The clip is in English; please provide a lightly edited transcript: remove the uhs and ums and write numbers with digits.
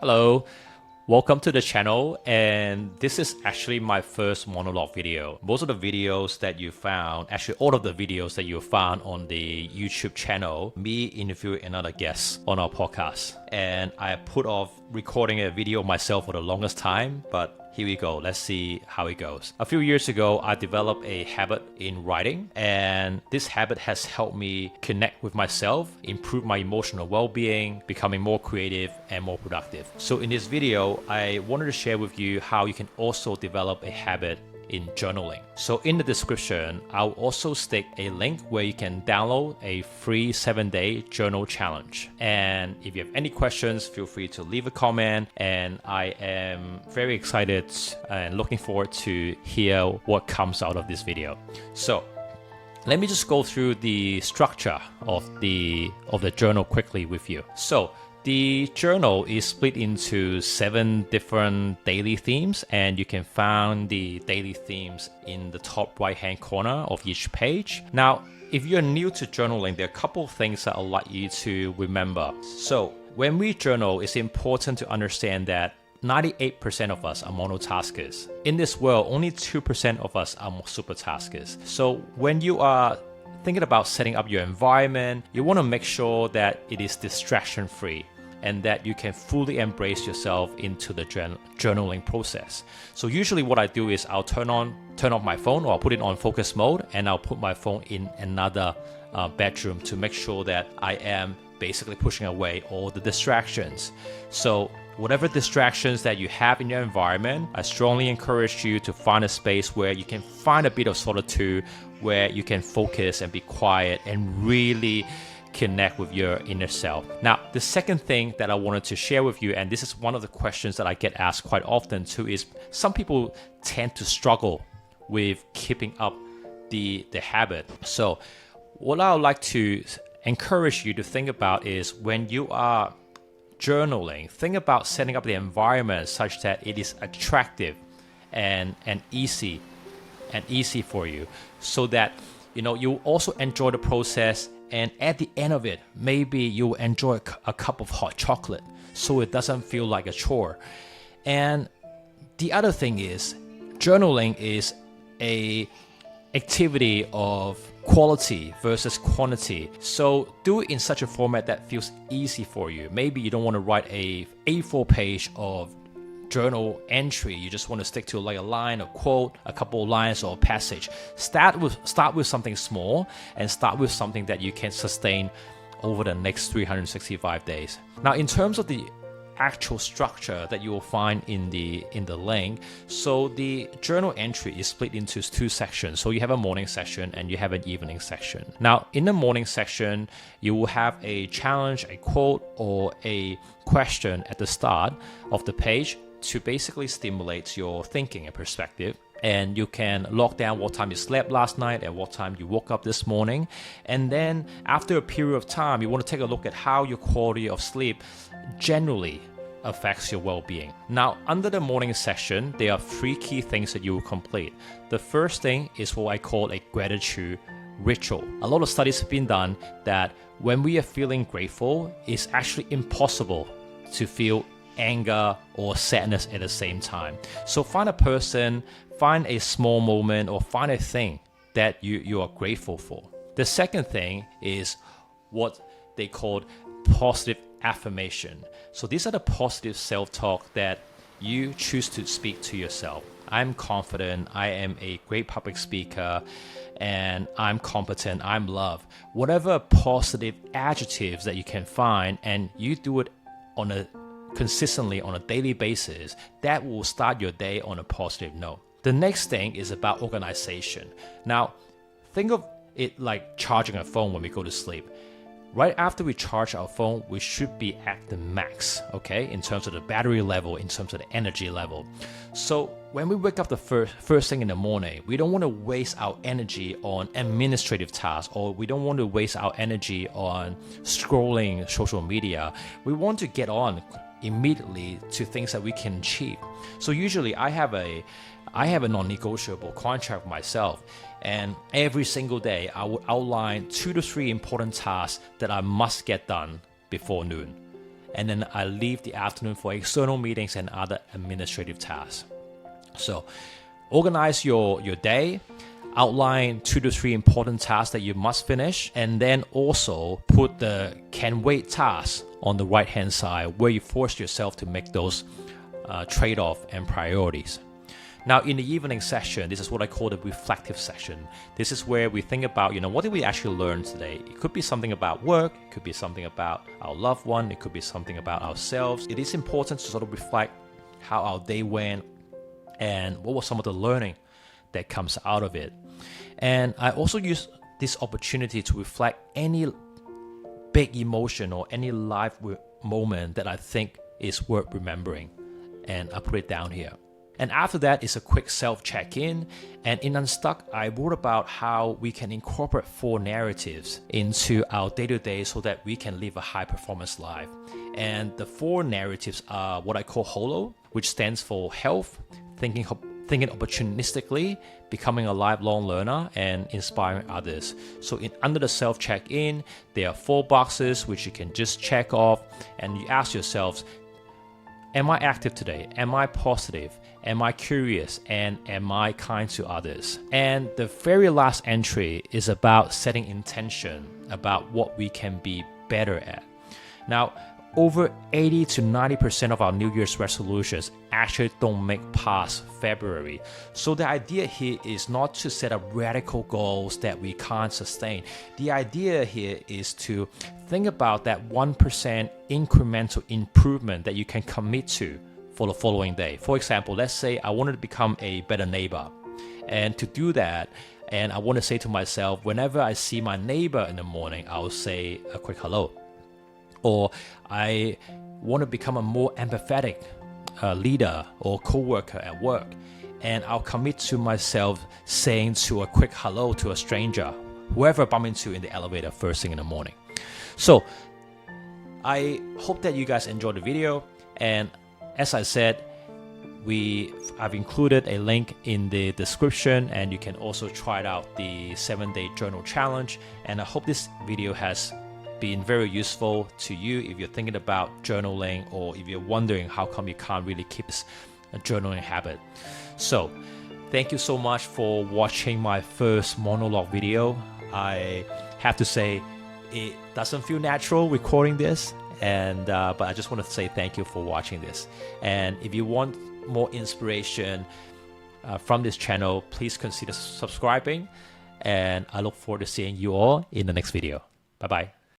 Hello, welcome to the channel, and this is actually my first monologue video. Most of the videos that you found, actually all of the videos that you found on the YouTube channel, me interviewing another guest on our podcast. And I put off recording a video myself for the longest time, but here we go. Let's see how it goes. A few years ago, I developed a habit in writing, and this habit has helped me connect with myself, improve my emotional well-being, becoming more creative and more productive. So in this video, I wanted to share with you how you can also develop a habit in journaling. So in the description, I'll also stick a link where you can download a free 7-day journal challenge. And if you have any questions, feel free to leave a comment. And I am very excited and looking forward to hear what comes out of this video. So let me just go through the structure of the journal quickly with you. So the journal is split into 7 different daily themes, and you can find the daily themes in the top right hand corner of each page. Now, if you're new to journaling, there are a couple of things that I'd like you to remember. So when we journal, it's important to understand that 98% of us are monotaskers. In this world, only 2% of us are supertaskers. So when you are thinking about setting up your environment, you want to make sure that it is distraction free and that you can fully embrace yourself into the journaling process. So usually what I do is I'll turn off my phone, or I'll put it on focus mode, and I'll put my phone in another bedroom to make sure that I am basically pushing away all the distractions. So whatever distractions that you have in your environment, I strongly encourage you to find a space where you can find a bit of solitude, where you can focus and be quiet and really connect with your inner self. Now, the second thing that I wanted to share with you, and this is one of the questions that I get asked quite often too, is some people tend to struggle with keeping up the habit. So what I would like to encourage you to think about is when you are journaling, think about setting up the environment such that it is attractive and easy for you, so that you also enjoy the process, and at the end of it, maybe you enjoy a cup of hot chocolate so it doesn't feel like a chore. And the other thing is, journaling is a activity of quality versus quantity. So do it in such a format that feels easy for you. Maybe you don't want to write a A4 page of journal entry. You just want to stick to like a line, a quote, a couple of lines, or a passage. Start with something small, and start with something that you can sustain over the next 365 days. Now, in terms of the actual structure that you will find in the link, so the journal entry is split into 2 sections. So you have a morning section and you have an evening section. Now, in the morning section, you will have a challenge, a quote, or a question at the start of the page to basically stimulate your thinking and perspective. And you can log down what time you slept last night and what time you woke up this morning. And then after a period of time, you want to take a look at how your quality of sleep generally affects your well-being. Now, under the morning section, there are 3 key things that you will complete. The first thing is what I call a gratitude ritual. A lot of studies have been done that when we are feeling grateful, it's actually impossible to feel anger or sadness at the same time. So find a person, find a small moment, or find a thing that you are grateful for. The second thing is what they call positive affirmation. So these are the positive self-talk that you choose to speak to yourself. I'm confident, I am a great public speaker, and I'm competent, I'm loved. Whatever positive adjectives that you can find, and you do it consistently on a daily basis, that will start your day on a positive note. The next thing is about organization. Now, think of it like charging a phone when we go to sleep. Right after we charge our phone, we should be at the max, okay, in terms of the battery level, in terms of the energy level. So when we wake up the first thing in the morning, we don't want to waste our energy on administrative tasks, or we don't want to waste our energy on scrolling social media. We want to get on immediately to things that we can achieve. So usually I have a non-negotiable contract with myself, and every single day I would outline 2 to 3 important tasks that I must get done before noon. and then I leave the afternoon for external meetings and other administrative tasks. So organize your day, outline 2 to 3 important tasks that you must finish, and then also put the can wait tasks on the right hand side where you force yourself to make those trade-off and priorities. Now, in the evening session, this is what I call the reflective session. This is where we think about, what did we actually learn today? It could be something about work, it could be something about our loved one, it could be something about ourselves. It is important to sort of reflect how our day went and what was some of the learning that comes out of it. And I also use this opportunity to reflect any big emotion or any life moment that I think is worth remembering. And I put it down here. And after that is a quick self-check-in. And in Unstuck, I wrote about how we can incorporate 4 narratives into our day-to-day so that we can live a high-performance life. And the 4 narratives are what I call HOLO, which stands for health, thinking opportunistically, becoming a lifelong learner, and inspiring others. So under the self-check-in, there are 4 boxes which you can just check off, and you ask yourselves, am I active today? Am I positive? Am I curious? And am I kind to others? And the very last entry is about setting intention about what we can be better at. Now, over 80 to 90% of our New Year's resolutions actually don't make past February. So the idea here is not to set up radical goals that we can't sustain. The idea here is to think about that 1% incremental improvement that you can commit to for the following day. For example, let's say I wanted to become a better neighbor. And to do that, and I want to say to myself, whenever I see my neighbor in the morning, I'll say a quick hello. Or I want to become a more empathetic leader or co-worker at work, and I'll commit to myself saying to a quick hello to a stranger, whoever I bump into in the elevator first thing in the morning. So I hope that you guys enjoyed the video, and as I said, I've included a link in the description, and you can also try out the 7-day journal challenge. And I hope this video has been very useful to you if you're thinking about journaling, or if you're wondering how come you can't really keep a journaling habit. So thank you so much for watching my first monologue video. I have to say it doesn't feel natural recording this, and but I just want to say thank you for watching this. And if you want more inspiration from this channel, please consider subscribing, and I look forward to seeing you all in the next video. Bye bye.